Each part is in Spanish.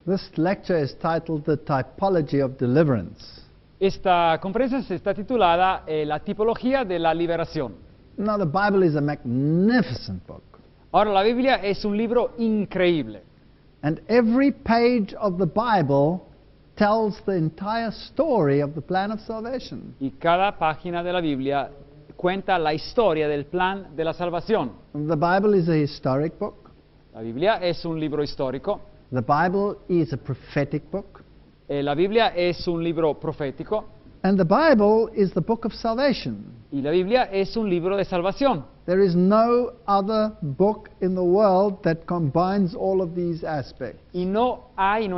This lecture is titled The Typology of Deliverance. Esta conferencia está titulada La tipología de la liberación. Now, the Bible is a magnificent book. Ahora, la Biblia es un libro increíble. And every page of the Bible tells the entire story of the plan of salvation. Y cada página de la Biblia cuenta la historia del plan de la salvación. The Bible is a historic book. La Biblia es un libro histórico. The Bible is a prophetic book. La Biblia es un libro profético. And the Bible is the book of salvation. Y la Biblia es un libro de salvación. There is no other book in the world that combines all of these aspects. Y no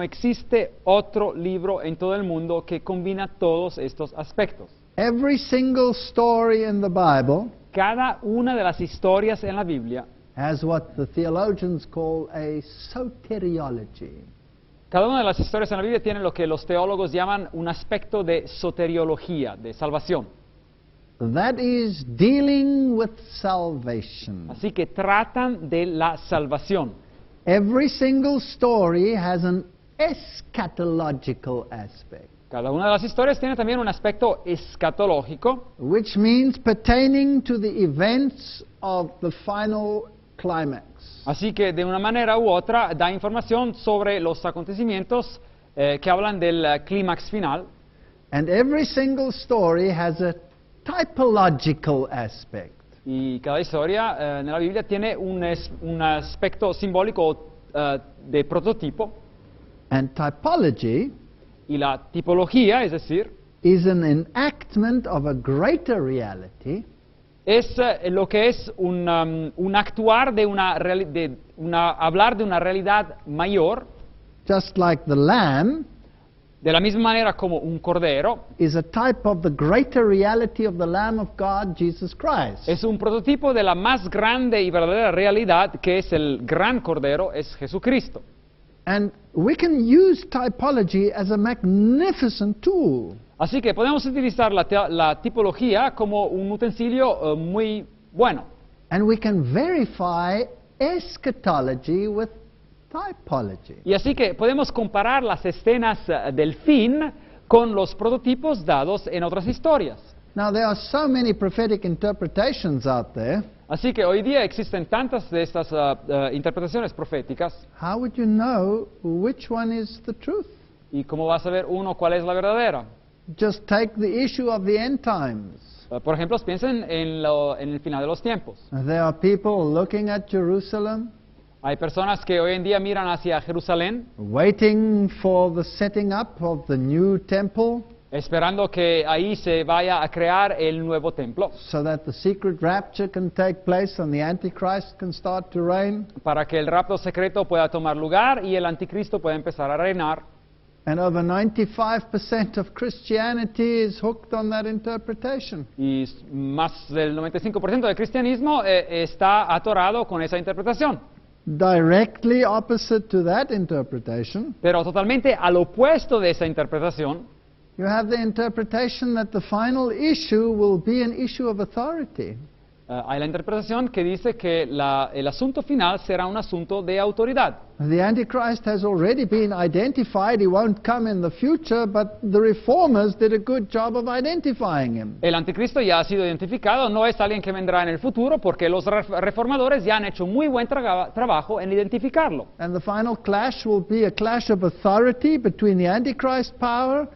existe otro libro en todo el mundo que combina todos estos aspectos. Every single story in the Bible Cada una de las historias en la Biblia has what the theologians call a soteriology. Cada una de las historias en la Biblia tiene lo que los teólogos llaman un aspecto de soteriología, de salvación. That is dealing with salvation. Así que tratan de la salvación. Every single story has an eschatological aspect, Cada una de las historias tiene también un aspecto escatológico, which means pertaining to the events of the final climax. así que de una manera u otra da información sobre los acontecimientos que hablan del clímax final. And every single story has a typological aspect. Y cada historia en la Biblia tiene un aspecto simbólico de prototipo. And typology Y la tipología, es decir, is an enactment of a greater reality es lo que es un actuar de hablar de una realidad mayor, just like the lamb de la misma manera como un cordero. is a type of the greater reality of the Lamb of God, Jesus Christ. Es un prototipo de la más grande y verdadera realidad que es el gran cordero, es Jesucristo. And we can use typology as a magnificent tool. Así que podemos utilizar la tipología como un utensilio muy bueno. And we can verify eschatology with typology. Y así que podemos comparar las escenas del fin con los prototipos dados en otras historias. Now, there are so many prophetic interpretations out there. Así que hoy día existen tantas de estas interpretaciones proféticas. How would you know which one is the truth? ¿Y cómo va a saber uno cuál es la verdadera? Just take the issue of the end times. Por ejemplo, piensen en el final de los tiempos. There are people looking at Jerusalem, Hay personas que hoy en día miran hacia Jerusalén, waiting for the setting up of the new temple, esperando que ahí se vaya a crear el nuevo templo, so that the secret rapture can take place and the Antichrist can start to reign. para que el rapto secreto pueda tomar lugar y el anticristo pueda empezar a reinar. And over 95% of Christianity is hooked on that interpretation. Y más del 95% del cristianismo está atorado con esa interpretación. Directly opposite to that interpretation, Pero totalmente al opuesto de esa interpretación, you have the interpretation that the final issue will be an issue of authority. hay la interpretación que dice que el asunto final será un asunto de autoridad. The Antichrist has already been identified. He won't come in the future, but the reformers did a good job of identifying him. El anticristo ya ha sido identificado, no es alguien que vendrá en el futuro, porque los reformadores ya han hecho muy buen trabajo en identificarlo. And the final clash will be a clash of authority between the Antichrist power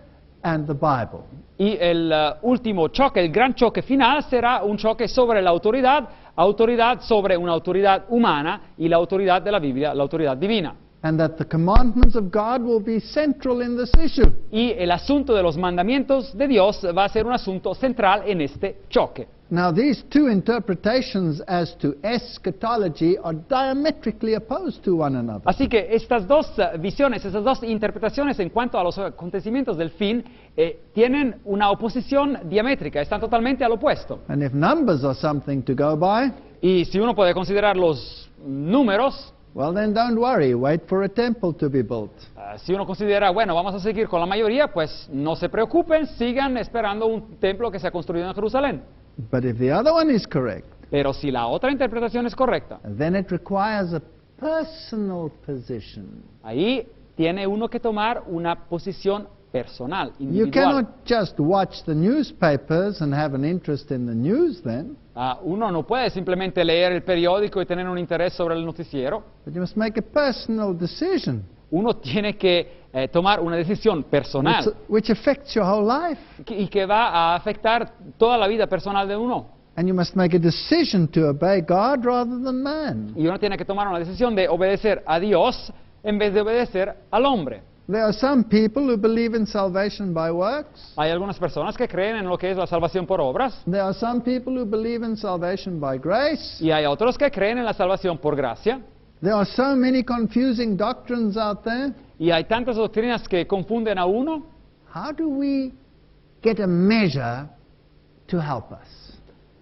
and the Bible. Y el último choque, el gran choque final, será un choque sobre la autoridad sobre una autoridad humana y la autoridad de la Biblia, la autoridad divina. And that the commandments of God will be central in this issue. Y el asunto de los mandamientos de Dios va a ser un asunto central en este choque. Now, these two interpretations as to eschatology are diametrically opposed to one another. Así que estas dos visiones, estas dos interpretaciones en cuanto a los acontecimientos del fin, tienen una oposición diamétrica, están totalmente al opuesto. And if numbers are something to go by, Y si uno puede considerar los números, well, then don't worry. Wait for a temple to be built. si uno considera, bueno, vamos a seguir con la mayoría, pues no se preocupen, sigan esperando un templo que se ha construido en Jerusalén. But if the other one is correct, Pero si la otra interpretación es correcta, then it requires a personal position. ahí tiene uno que tomar una posición personal, You individual. cannot just watch the newspapers and have an interest in the news then, Uno no puede simplemente leer el periódico y tener un interés sobre el noticiero. but you must make a personal decision Uno tiene que tomar una decisión personal which affects your whole life. y que va a afectar toda la vida personal de uno. And you must make a decision to obey God rather than man. Y uno tiene que tomar una decisión de obedecer a Dios en vez de obedecer al hombre. There are some people who believe in salvation by works. Hay algunas personas que creen en lo que es la salvación por obras There are some people who believe in salvation by grace. y hay otros que creen en la salvación por gracia. There are so many confusing doctrines out there. Y hay tantas doctrinas que confunden a uno. How do we get a measure to help us?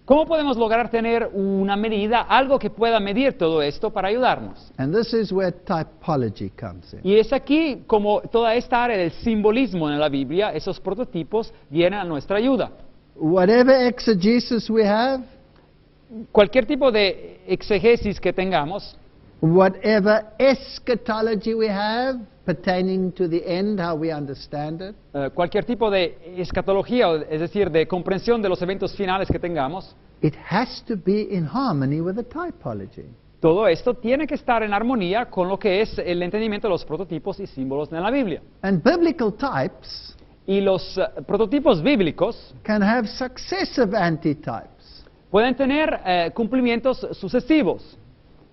¿Cómo podemos lograr tener una medida, algo que pueda medir todo esto para ayudarnos? And this is where typology comes in. Y es aquí como toda esta área del simbolismo en la Biblia, esos prototipos vienen a nuestra ayuda. Whatever exegesis we have, Cualquier tipo de exegesis que tengamos, whatever eschatology we have pertaining to the end, how we understand it, cualquier tipo de escatología, es decir, de comprensión de los eventos finales que tengamos, it has to be in harmony with the typology. todo esto tiene que estar en armonía con lo que es el entendimiento de los prototipos y símbolos en la Biblia. And biblical types Y los prototipos bíblicos can have successive antitypes, pueden tener cumplimientos sucesivos,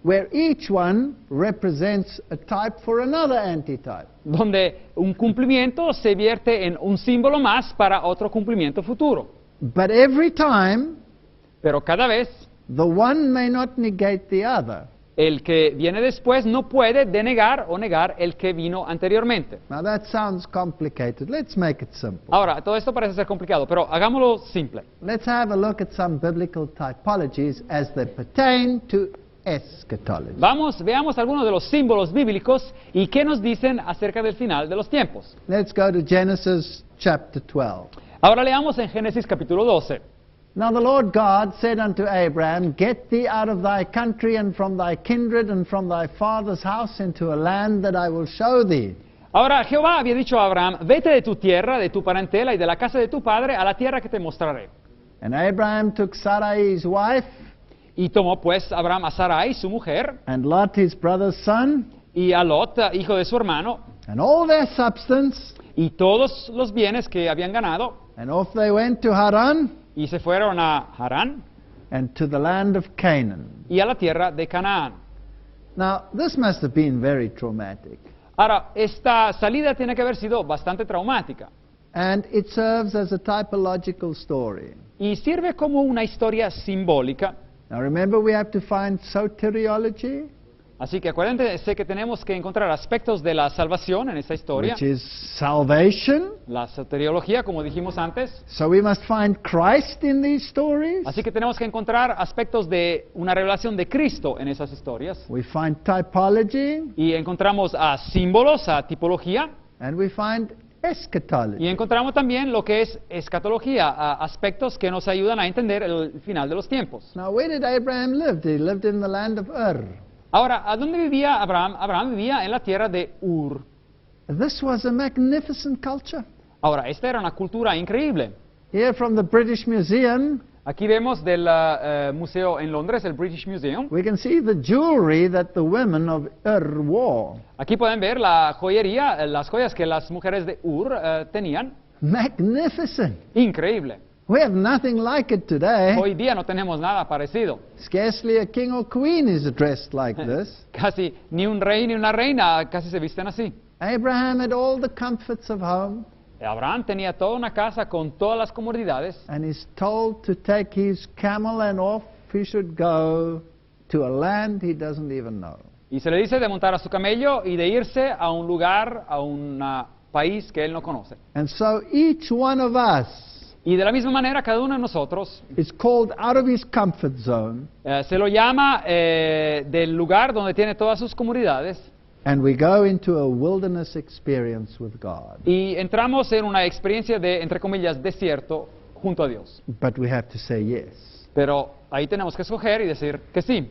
where each one represents a type for another antitype. donde un cumplimiento se vierte en un símbolo más para otro cumplimiento futuro. But every time, Pero cada vez, the one may not negate the other. el que viene después no puede denegar o negar el que vino anteriormente. Now that sounds complicated. Let's make it simple. Ahora, todo esto parece ser complicado, pero hagámoslo simple. Let's have a look at some biblical typologies as they pertain to eschatology. Veamos algunos de los símbolos bíblicos y qué nos dicen acerca del final de los tiempos. Let's go to Genesis chapter 12. Ahora leamos en Génesis capítulo 12. Now the Lord God said unto Abraham, Get thee out of thy country and from thy kindred and from thy father's house into a land that I will show thee. Ahora Jehová había dicho a Abraham, vete de tu tierra, de tu parentela y de la casa de tu padre a la tierra que te mostraré. And Abraham took Sarai his wife, Y tomó pues Abraham a Sarai, su mujer, and Lot his brother's son, y a Lot, hijo de su hermano, and all their substance, y todos los bienes que habían ganado, and off they went to Haran y se fueron a Harán and to the land of Canaan. y a la tierra de Canaán. Now, this must have been very traumatic, Ahora, esta salida tiene que haber sido bastante traumática and it serves as a typological story. y sirve como una historia simbólica. Now, remember, we have to find soteriology, Así que acuérdense que tenemos que encontrar aspectos de la salvación en esta historia, which is salvation. la soteriología, como dijimos antes. So we must find Christ in these stories. Así que tenemos que encontrar aspectos de una revelación de Cristo en esas historias. We find typology, Y encontramos a símbolos, a tipología, and we find y eschatology. encontramos también lo que es escatología, a aspectos que nos ayudan a entender el final de los tiempos. Now, where did Abraham live? He lived in the land of Ur. Ahora, ¿a dónde vivía Abraham? Abraham vivía en la tierra de Ur. This was a magnificent culture. Ahora, esta era una cultura increíble. Here from the British Museum, Aquí vemos del museo en Londres, el British Museum. we can see the jewelry that the women of Ur wore. Aquí pueden ver la joyería, las joyas que las mujeres de Ur tenían. Magnificent. Increíble. We have nothing like it today. Hoy día no tenemos nada parecido. Scarcely a king or queen is dressed like this. Casi ni un rey ni una reina casi se visten así. Abraham had all the comforts of home, Abraham tenía toda una casa con todas las comodidades and is told to take his camel and off he should go to a land he doesn't even know. y se le dice de montar a su camello y de irse a un lugar, a un país que él no conoce. And so each one of us Y de la misma manera cada uno de nosotros is called out of his comfort zone, se lo llama del lugar donde tiene todas sus comodidades and we go into a wilderness experience with God. y entramos en una experiencia de, entre comillas, desierto junto a Dios. But we have to say yes. Pero ahí tenemos que escoger y decir que sí.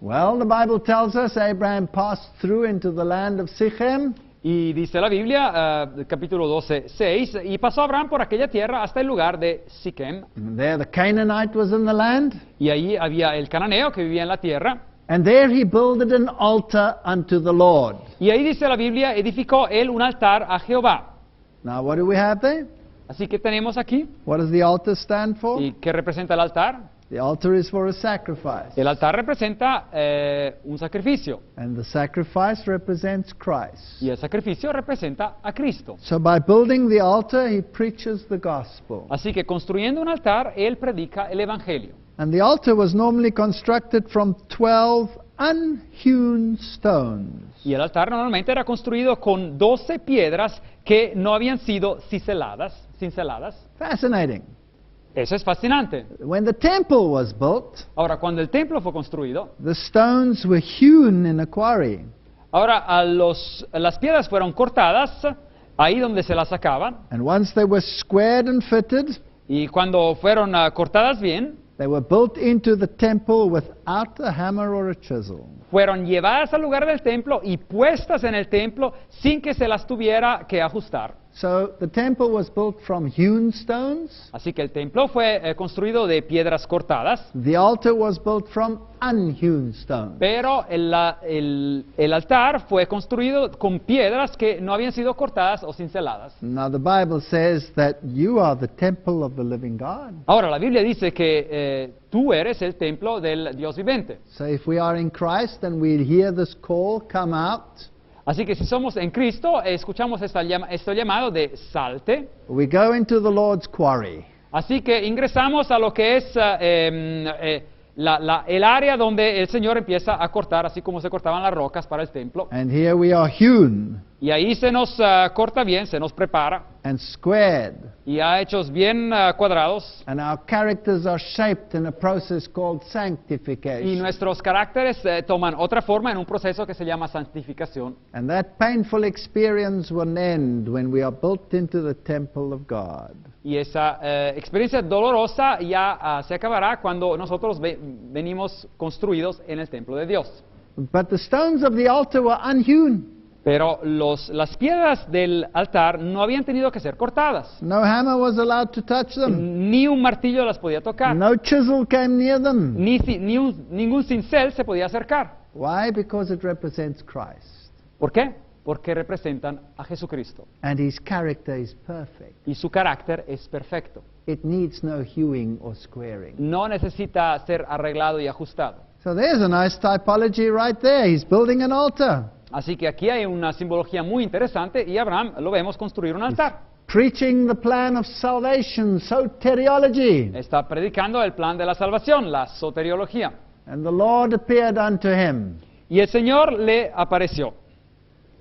Well, the Bible tells us Abraham passed through into the land of Sichem, Y dice la Biblia, capítulo 12, 6, y pasó Abraham por aquella tierra hasta el lugar de Siquem, And there the Canaanite was in the land. y allí había el cananeo que vivía en la tierra, And there he builded an altar unto the Lord. y ahí dice la Biblia, edificó él un altar a Jehová. Now what do we have there? Así que tenemos aquí, What does the altar stand for? ¿y qué representa el altar? The altar is for a sacrifice. El altar representa un sacrificio, And the sacrifice represents Christ. y el sacrificio representa a Cristo. So by building the altar, he preaches the gospel. Así que construyendo un altar, él predica el evangelio. And the altar was normally constructed from 12 unhewn stones. Y el altar normalmente era construido con 12 piedras que no habían sido cinceladas. Fascinating. Eso es fascinante. When the temple was built, Ahora, cuando el templo fue construido, the stones were hewn in a quarry. ahora las piedras fueron cortadas, ahí donde se las sacaban, And once they were squared and fitted, y cuando fueron cortadas bien, they were built into the temple without a hammer or a chisel. fueron llevadas al lugar del templo y puestas en el templo sin que se las tuviera que ajustar. So the temple was built from hewn stones. Así que el templo fue construido de piedras cortadas, The altar was built from unhewn stones. pero el altar fue construido con piedras que no habían sido cortadas o cinceladas. Now the Bible says that you are the temple of the living God. Ahora, la Biblia dice que tú eres el templo del Dios viviente. So if we are in Christ and we hear this call, come out, Así que si somos en Cristo, escuchamos este llamado de salte. we go into the Lord's quarry. Así que ingresamos a lo que es el área donde el Señor empieza a cortar, así como se cortaban las rocas para el templo. And here we are hewn Y ahí se nos corta bien, se nos prepara, and squared. y ya hechos bien cuadrados. And our characters are shaped in a process called Y sanctification. nuestros caracteres toman otra forma en un proceso que se llama santificación. And that painful experience will end when we are built into the temple of God. Y esa experiencia dolorosa ya se acabará cuando nosotros venimos construidos en el templo de Dios. But the stones of the altar were unhewn. Pero las piedras del altar no habían tenido que ser cortadas. No hammer was allowed to touch them. Ni un martillo las podía tocar. No chisel came near them. Ningún cincel se podía acercar. Why? Because it represents Christ. ¿Por qué? Porque representan a Jesucristo. And his character is perfect. Y su carácter es perfecto. It needs no hewing or squaring. No necesita ser arreglado y ajustado. So there's a nice typology right there. He's building an altar. Así que aquí hay una simbología muy interesante y Abraham lo vemos construir un altar. Preaching the plan of salvation, soteriology. Está predicando el plan de la salvación, la soteriología. And the Lord appeared unto him. Y el Señor le apareció.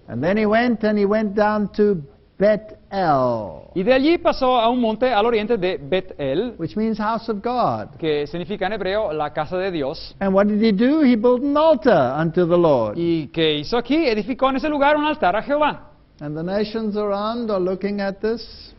And then he went down to Bethel, Y de allí pasó a un monte al oriente de Bet-El, which means house of God. que significa en hebreo la casa de Dios. And what did he do? He built an altar unto the Lord. ¿Y qué hizo aquí? Edificó en ese lugar un altar a Jehová. And the nations around are looking at this.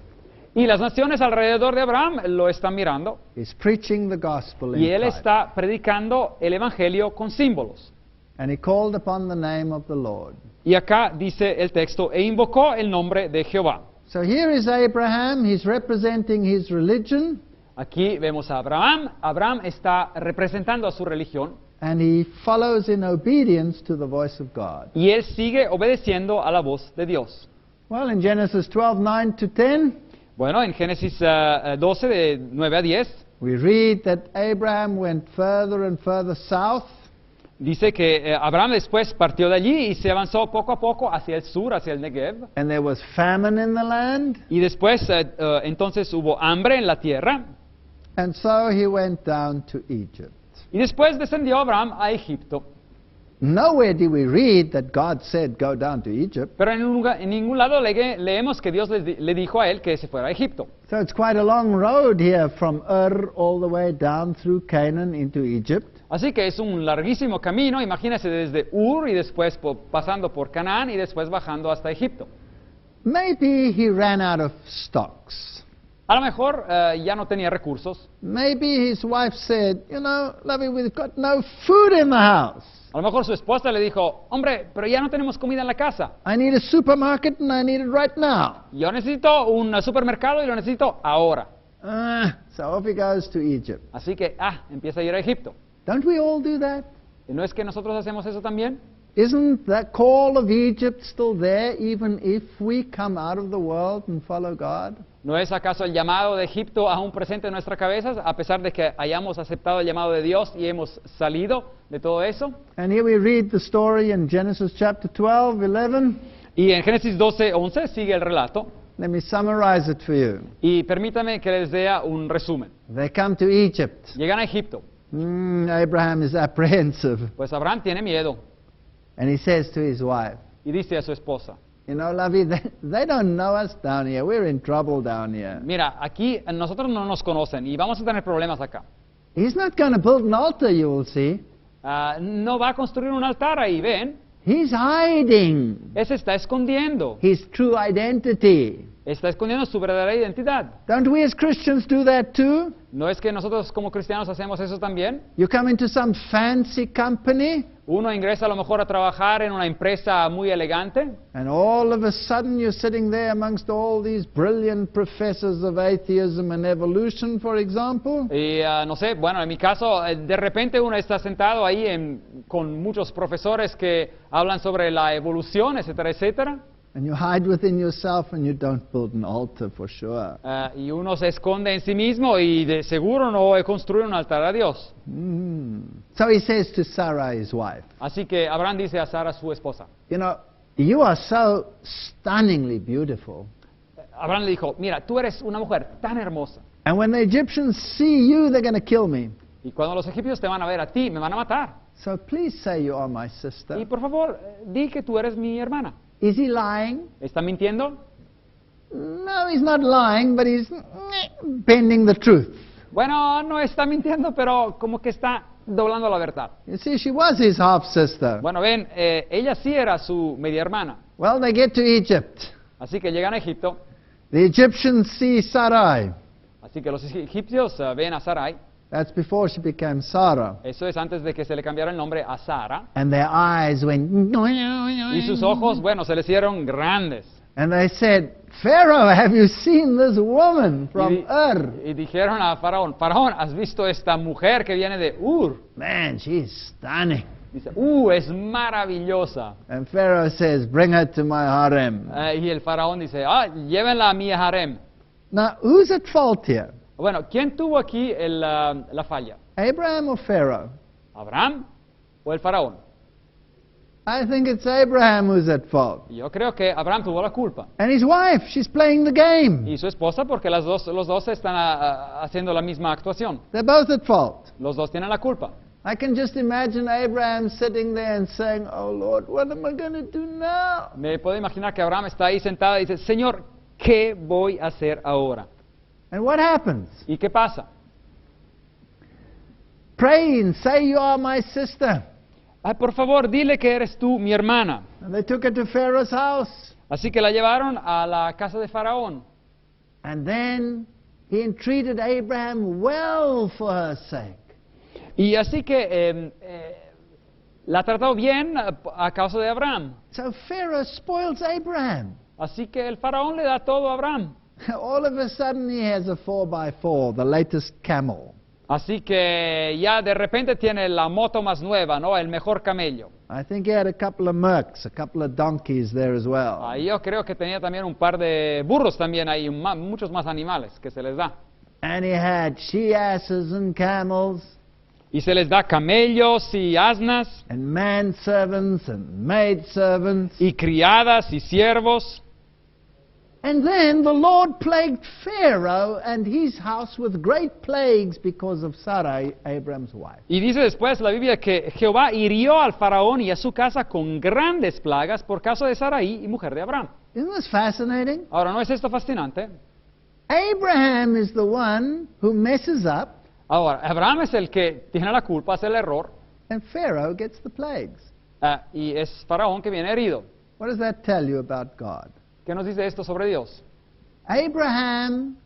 Y las naciones alrededor de Abraham lo están mirando. He's preaching the gospel Y in él type. está predicando el evangelio con símbolos. And he called upon the name of the Lord. Y acá dice el texto, e invocó el nombre de Jehová. So here is Abraham. He's representing his religion. Aquí vemos a Abraham. Abraham está representando a su religión. And he follows in obedience to the voice of God. Y él sigue obedeciendo a la voz de Dios. Well, in Genesis 12:9 to 10, Bueno, en Génesis 12, de 9 a 10, we read that Abraham went further and further south. dice que Abraham después partió de allí y se avanzó poco a poco hacia el sur, hacia el Negev. And there was famine in the land. Y después, entonces hubo hambre en la tierra. And so he went down to Egypt. Y después descendió Abraham a Egipto. Nowhere do we read that God said, go down to Egypt. Pero en ningún lado leemos que Dios le dijo a él que se fuera a Egipto. So it's quite a long road here from Ur all the way down through Canaan into Egypt. Así que es un larguísimo camino, imagínese desde Ur y después pasando por Canaán y después bajando hasta Egipto. Maybe he ran out of stocks. A lo mejor ya no tenía recursos. Maybe his wife said, you know, lovey, we've got no food in the house. A lo mejor su esposa le dijo, hombre, pero ya no tenemos comida en la casa. I need a supermarket and I need it right now. Yo necesito un supermercado y lo necesito ahora. So off he goes to Egypt. Así que, empieza a ir a Egipto. Don't we all do that? ¿Y no es que nosotros hacemos eso también? Isn't that call of Egypt still there even if we come out of the world and follow God? ¿No es acaso el llamado de Egipto aún presente en nuestras cabezas, a pesar de que hayamos aceptado el llamado de Dios y hemos salido de todo eso? And here we read the story in Genesis chapter 12, 11. Y en Génesis 12:11 sigue el relato. Let me summarize it for you. Y permítame que les dé un resumen. They come to Egypt. Llegan a Egipto. Abraham is apprehensive. Pues Abraham tiene miedo And he says to his wife, y dice a su esposa, you know, lovey, they don't know us down here. We're in trouble down here. mira, aquí nosotros no nos conocen y vamos a tener problemas acá. He's not going to build an altar, you will see. No va a construir un altar ahí, ven. He's hiding Él se está escondiendo. his true identity. Está escondiendo su verdadera identidad. Don't we as Christians do that too? ¿No es que nosotros como cristianos hacemos eso también? You come into some fancy company, Uno ingresa a lo mejor a trabajar en una empresa muy elegante and all of a sudden you're sitting there amongst all these brilliant professors of atheism and evolution, for example. y no sé, bueno, en mi caso, de repente uno está sentado ahí con muchos profesores que hablan sobre la evolución, etcétera, etcétera. And you hide within yourself and you don't build an altar for sure. Y uno se esconde en sí mismo y de seguro no va a construir un altar a Dios. So he says to Sarah, his wife, Así que Abraham dice a Sara, su esposa. you know, you are so stunningly beautiful. Abraham le dijo, mira, tú eres una mujer tan hermosa. And when the Egyptians see you, they're going to kill me. Y cuando los egipcios te van a ver a ti, me van a matar. So please say you are my sister. Y por favor, di que tú eres mi hermana. Is he lying? ¿Está mintiendo? No, he's not lying, but he's bending the truth. Bueno, no está mintiendo, pero como que está doblando la verdad. You see, she was his half-sister. Bueno, ven, ella sí era su media hermana. Well, they get to Egypt. Así que llegan a Egipto. The Egyptians see Sarai. Así que los egipcios ven a Sarai. That's before she became Sarah. Eso es antes de que se le cambiara el nombre a Sara. And their eyes went... Y sus ojos, bueno, se le hicieron grandes. And they said, Pharaoh, have you seen this woman from Ur? Y dijeron a Faraón, Faraón, ¿has visto esta mujer que viene de Ur? Man, she's stunning. Dice, es maravillosa. And Pharaoh says, bring her to my harem. Y el Faraón dice, llévenla a mi harem. Now, who's at fault here? Bueno, ¿quién tuvo aquí la falla? Abraham or Pharaoh? ¿Abraham o el Faraón? I think it's Abraham who's at fault. Y yo creo que Abraham tuvo la culpa. And his wife, she's playing the game. Y su esposa, porque los dos están haciendo la misma actuación. They're both at fault. Los dos tienen la culpa. I can just imagine Abraham sitting there and saying, oh Lord, what am I going to do now? Me puedo imaginar que Abraham está ahí sentado y dice, Señor, ¿qué voy a hacer ahora? And what happens? ¿Y qué pasa? Pray and say you are my sister. Por favor, dile que eres tú, mi hermana. And they took her to Pharaoh's house. Así que la llevaron a la casa de Faraón. And then he entreated Abraham well for her sake. Y así que la trató bien a causa de Abraham. So Pharaoh spoils Abraham. Así que el Faraón le da todo a Abraham. All of a sudden he has a 4x4, the latest camel. Así que ya de repente tiene la moto más nueva, ¿no? El mejor camello. I think he had a couple of mercs, a couple of donkeys there as well. Yo creo que tenía también un par de burros también ahí, muchos más animales que se les da. And he had she-asses and camels, Y se les da camellos y asnas, and manservants and maidservants. y criadas y siervos. And then the Lord plagued Pharaoh and his house with great plagues because of Sarai, Abraham's wife. Y dice después la Biblia que Jehová hirió al Faraón y a su casa con grandes plagas por causa de Sarai, y mujer de Abraham. Isn't this fascinating? Ahora, ¿no es esto fascinante? Abraham is the one who messes up, Ahora, Abraham es el que tiene la culpa, hace el error, and Pharaoh gets the plagues. y es Faraón que viene herido. What does that tell you about God? ¿Qué nos dice esto sobre Dios? Abraham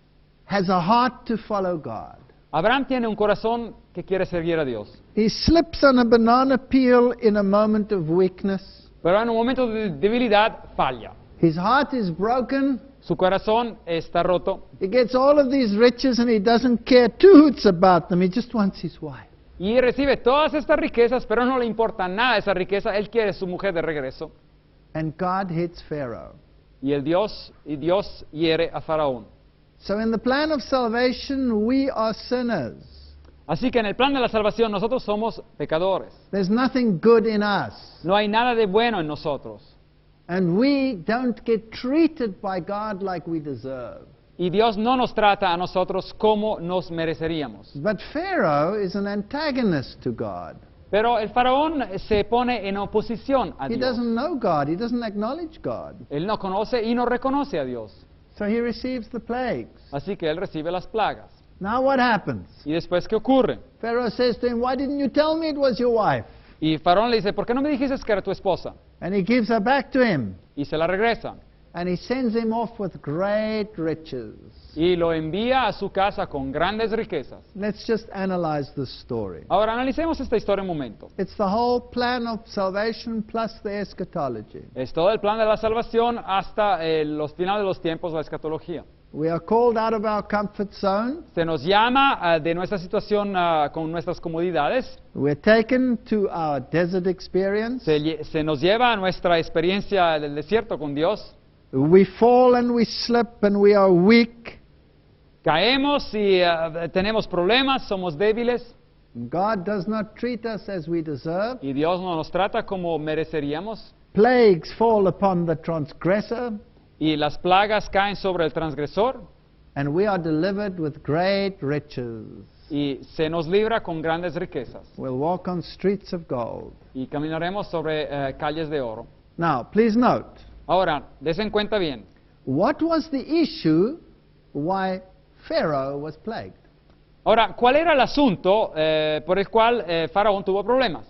has a heart to follow God. Abraham tiene un corazón que quiere servir a Dios. He slips on a banana peel in a moment of weakness. Pero en un momento de debilidad falla. His heart is broken. Su corazón está roto. He gets all of these riches and he doesn't care two hoots about them. He just wants his wife. Y recibe todas estas riquezas, pero no le importa nada esa riqueza. Él quiere su mujer de regreso. And God hits Pharaoh. Y Dios hiere a Faraón. So in the plan of salvation, we are sinners. Así que en el plan de la salvación nosotros somos pecadores. There's nothing good in us. No hay nada de bueno en nosotros. And we don't get treated by God like we deserve. Y Dios no nos trata a nosotros como nos mereceríamos. But Pharaoh is an antagonist to God. Pero el faraón se pone en oposición a He Dios. doesn't know God. He doesn't acknowledge God. Él no conoce y no reconoce a Dios. So he receives the plagues. Así que él recibe las plagas. Now what happens? ¿Y después qué ocurre? Pharaoh says to him, "Why didn't you tell me it was your wife?" Y Faraón le dice, ¿por qué no me dijiste que era tu esposa? And he gives her back to him. Y se la regresa. And he sends him off with great riches. Y lo envía a su casa con grandes riquezas. Let's just analyze this story. Ahora analicemos esta historia un momento. It's the whole plan of salvation plus the eschatology. Es todo el plan de la salvación hasta los finales de los tiempos, la escatología. We are called out of our comfort zone. Se nos llama de nuestra situación con nuestras comodidades. We're taken to our desert experience. Se nos lleva a nuestra experiencia del desierto con Dios. We fall and we slip and we are weak. Caemos y tenemos problemas, somos débiles. God does not treat us as we deserve. Y Dios no nos trata como mereceríamos. Plagues fall upon the transgressor. Y las plagas caen sobre el transgresor. And we are delivered with great riches. Y se nos libra con grandes riquezas. We'll walk on streets of gold. Y caminaremos sobre calles de oro. Now, please note. Ahora, desen cuenta bien. What was the issue why Pharaoh was plagued? Ahora, ¿cuál era el asunto por el cual Faraón tuvo problemas?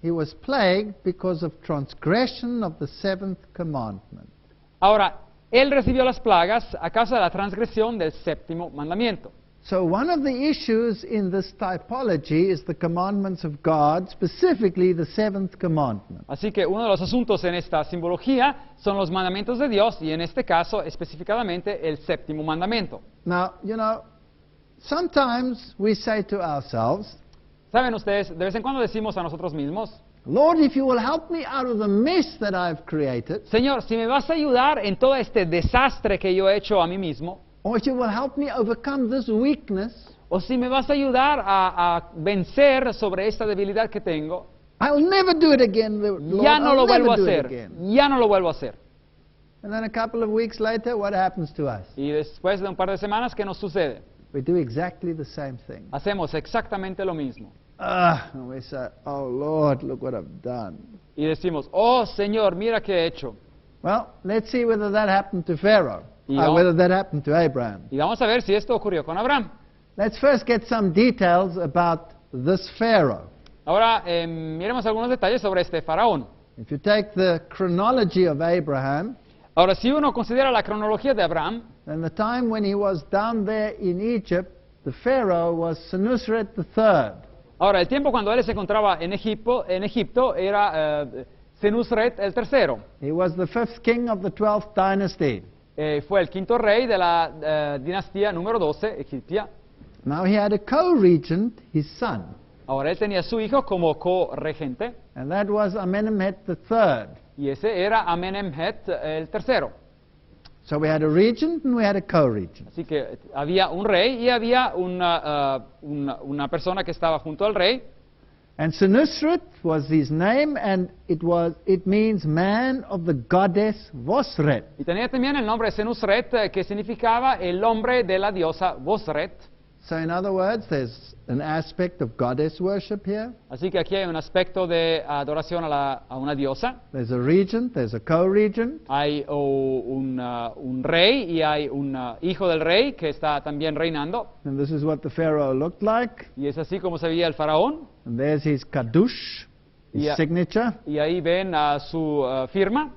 He was plagued because of transgression of the seventh commandment. Ahora, él recibió las plagas a causa de la transgresión del séptimo mandamiento. So one of the issues in this typology is the commandments of God, specifically the seventh commandment. Así que uno de los asuntos en esta simbología son los mandamientos de Dios y en este caso específicamente el séptimo mandamiento. Now, you know, sometimes we say to ourselves, ¿Saben ustedes? De vez en cuando decimos a nosotros mismos, Lord, if you will help me out of the mess that I've created, Señor, si me vas a ayudar en todo este desastre que yo he hecho a mí mismo, or if you will help me overcome this weakness, o si me vas a ayudar a vencer sobre esta debilidad que tengo, I'll never do it again, Lord. ya no lo I'll never vuelvo a do it hacer, again. ya no lo vuelvo a hacer. And then a couple of weeks later, what happens to us? Y después de un par de semanas, ¿qué nos sucede? We do exactly the same thing. Hacemos exactamente lo mismo. And we say, oh Lord, look what I've done. Y decimos, oh Señor, mira qué he hecho. Well, let's see whether that happened to Pharaoh, Yeah. whether that happened to Abraham. Y vamos a ver si esto ocurrió con Abraham. Let's first get some details about this Pharaoh. Ahora, miremos algunos detalles sobre este faraón. If you take the chronology of Abraham, Ahora, si uno considera la cronología de Abraham, then the time when he was down there in Egypt, the Pharaoh was Senusret III. ahora el tiempo cuando él se encontraba en Egipto era Senusret el tercero. He was the fifth king of the 12th dynasty. Fue el quinto rey de la dinastía número 12, egipcia. Now he had a co-regent, his son, Ahora él tenía a su hijo como co-regente, and that was Amenemhet III. y ese era Amenemhet el tercero. So we had a regent and we had a co-regent. Así que había un rey y había una persona que estaba junto al rey. And Senusret was his name, and it means man of the goddess Vosret. Y tenía también el nombre de Senusret, que significaba el hombre de la diosa Vosret. So in other words, there's an aspect of goddess worship here. Así que aquí hay un aspecto de adoración a una diosa. There's a regent, there's a co-regent. Hay un rey y hay un hijo del rey que está también reinando. And this is what the Pharaoh looked like. Y es así como se veía el faraón. And there's his kadush, his Yeah. signature. Y ahí ven su firma.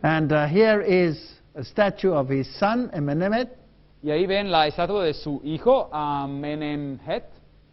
And here is a statue of his son, Amenemhet. Y ahí ven la estatua de su hijo, Amenemhet.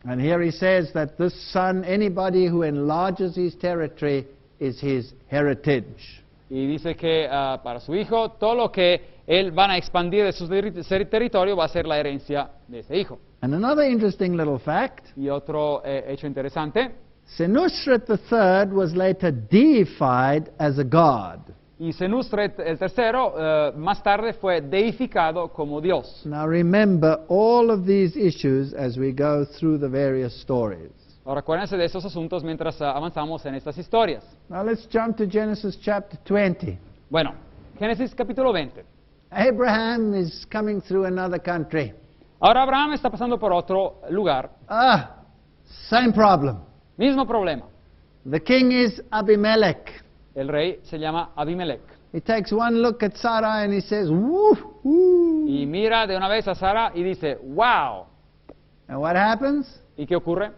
And here he says that this son, anybody who enlarges his territory, is his heritage. Y dice que para su hijo, todo lo que él van a expandir de su territorio va a ser la herencia de ese hijo. And another interesting little fact, Y otro hecho interesante, Senusret III was later deified as a god. y Senusret el tercero más tarde fue deificado como Dios. Now remember all of these issues as we go through the various stories. Ahora acuérdense de estos asuntos mientras avanzamos en estas historias. Now let's jump to Genesis chapter 20. Bueno, Génesis capítulo 20. Abraham is coming through another country. Ahora Abraham está pasando por otro lugar. Same problem. Mismo problema. The king is Abimelech. El rey se llama Abimelech. He takes one look at Sarah and he says, woo, woo. Y mira de una vez a Sara y dice, wow. And what happens? ¿Y qué ocurre?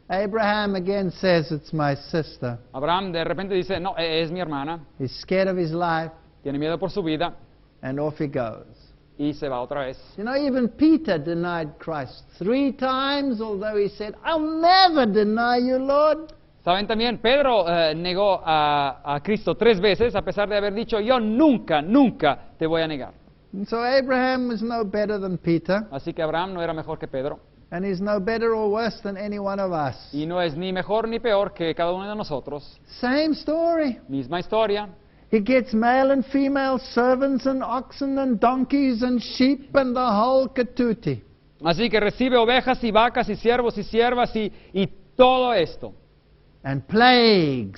Abraham again says, it's my sister. Abraham de repente dice, no, es mi hermana. He's scared of his life, Tiene miedo por su vida and off he goes. y se va otra vez. You know, even Peter denied Christ 3 times, although he said, I'll never deny you, Lord. Saben también, Pedro negó a Cristo 3 veces, a pesar de haber dicho, yo nunca, nunca te voy a negar. And so Abraham was no better than Peter, Así que Abraham no era mejor que Pedro, and he's no better or worse than any one of us. y no es ni mejor ni peor que cada uno de nosotros. Same story. Misma historia. He gets male and female servants and oxen and donkeys and sheep and the whole katuti. Así que recibe ovejas y vacas y siervos y siervas y todo esto. And plague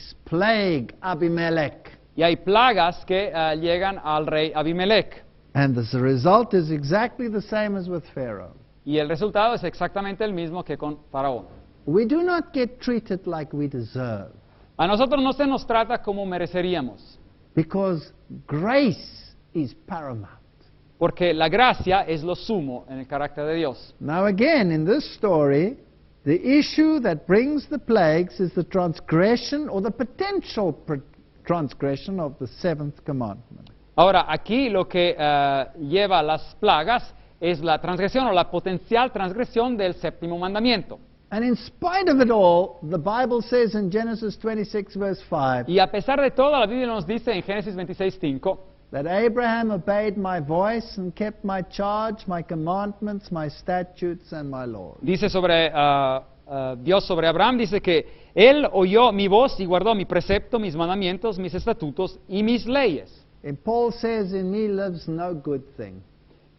Abimelech. Y hay plagas que llegan al rey Abimelech. And the result is exactly the same as with Pharaoh. Y el resultado es exactamente el mismo que con Faraón. We do not get treated like we deserve, A nosotros no se nos trata como mereceríamos, because grace is paramount. porque la gracia es lo sumo en el carácter de Dios. Now again, in this story, the issue that brings the plagues is the transgression or the potential transgression of the 7th commandment. Ahora, aquí lo que lleva las plagas es la transgresión o la potencial transgresión del 7º mandamiento. And in spite of it all, the Bible says in Genesis 26 verse 5, Y a pesar de todo, la Biblia nos dice en Génesis 26:5 that Abraham obeyed my voice and kept my charge, my commandments, my statutes, and my laws. dice sobre Dios sobre Abraham, dice que él oyó mi voz y guardó mi precepto, mis mandamientos, mis estatutos y mis leyes. And Paul says, in me lives no good thing.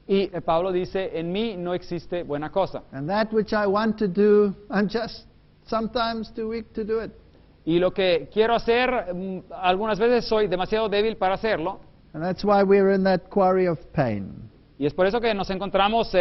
Y Pablo dice, en mí no existe buena cosa. And that which I want to do, I'm just sometimes too weak to do it. Y lo que quiero hacer, algunas veces soy demasiado débil para hacerlo. And that's why we're in that quarry of pain. Y es por eso que nos encontramos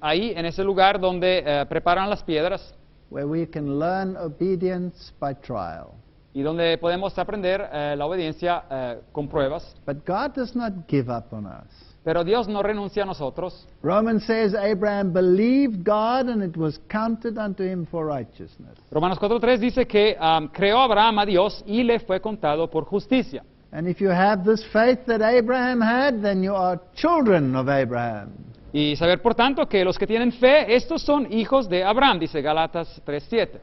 ahí, en ese lugar donde preparan las piedras Where we can learn obedience by trial. y donde podemos aprender la obediencia con pruebas. But God does not give up on us. Pero Dios no renuncia a nosotros. Romans says Abraham believed God and it was counted unto him for righteousness. Romanos 4:3 dice que creó Abraham a Dios y le fue contado por justicia. And if you have this faith that Abraham had, then you are children of Abraham. Y saber, por tanto, que los que tienen fe, estos son hijos de Abraham, dice Gálatas 3:7.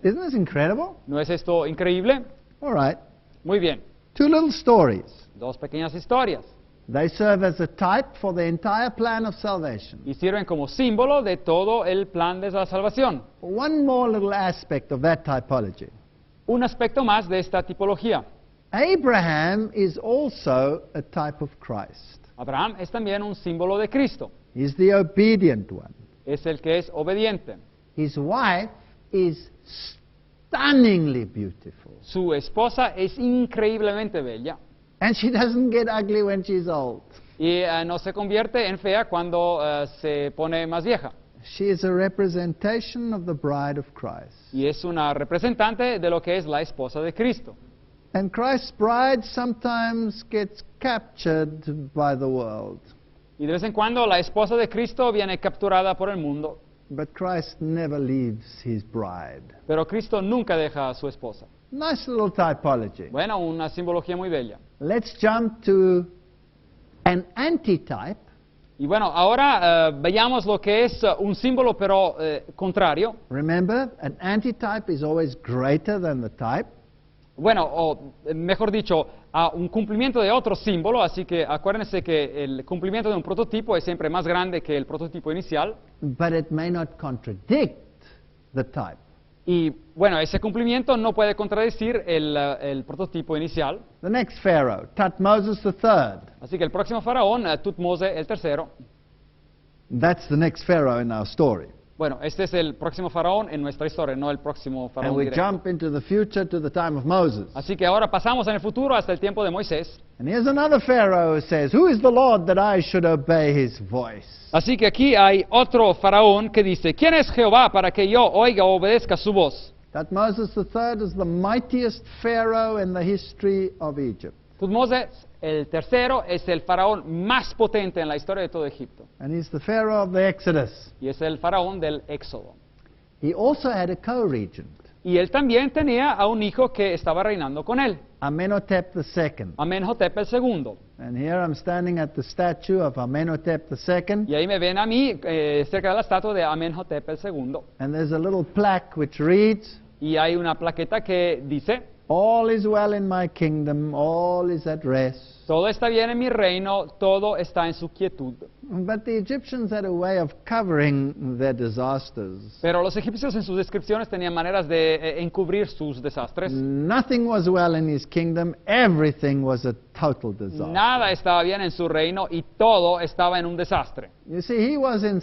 Isn't this incredible? ¿No es esto increíble? All right. Muy bien. 2 little stories. 2 pequeñas historias. They serve as a type for the entire plan of salvation. Y sirven como símbolo de todo el plan de la salvación. One more little aspect of that typology. Un aspecto más de esta tipología. Abraham is also a type of Christ. Abraham es también un símbolo de Cristo. He's the obedient one. Es el que es obediente. His wife is stunningly beautiful. Su esposa es increíblemente bella. And she doesn't get ugly when she's old. Y no se convierte en fea cuando se pone más vieja. She is a representation of the bride of Christ. Y es una representante de lo que es la esposa de Cristo. And Christ's bride sometimes gets captured by the world. Y de vez en cuando la esposa de Cristo viene capturada por el mundo. But Christ never leaves his bride. Pero Cristo nunca deja a su esposa. Nice little typology. Bueno, una simbología muy bella. Let's jump to an antitype Y bueno, ahora veamos lo que es un símbolo pero contrario. Remember, an antitype is always greater than the type. Bueno, o mejor dicho, a un cumplimiento de otro símbolo, así que acuérdense que el cumplimiento de un prototipo es siempre más grande que el prototipo inicial. But it may not contradict the type. Y bueno, ese cumplimiento no puede contradecir el prototipo inicial. The next pharaoh, Thutmose III. Así que el próximo faraón, Tutmose el tercero. That's the next pharaoh in our story. Bueno, este es el próximo faraón en nuestra historia, no el próximo And faraón we directo. jump into the future to the time of Moses. Así que ahora pasamos en el futuro hasta el tiempo de Moisés. And here's another pharaoh who says, "Who is the Lord that I should obey his voice?" Así que aquí hay otro faraón que dice, ¿quién es Jehová para que yo oiga o obedezca su voz? Thutmose III is the mightiest pharaoh in the history of Egypt. Tutmose el tercero es el faraón más potente en la historia de todo Egipto. And he's the pharaoh of the Exodus. Y es el faraón del Éxodo. He also had a co-regent, Y él también tenía a un hijo que estaba reinando con él, Amenhotep II. Amenhotep el segundo. And here I'm standing at the statue of Amenhotep II. Y ahí me ven a mí cerca de la estatua de Amenhotep el segundo. And there's a little plaque which reads, Y hay una plaqueta que dice, "All is well in my kingdom, all is at rest." todo está bien en mi reino, todo está en su quietud. But the Egyptians had a way of covering their disasters. Pero los egipcios en sus descripciones tenían maneras de encubrir sus desastres. Nothing was well in his kingdom, everything was a total disaster. Nada estaba bien en su reino y todo estaba en un desastre. You see, he was in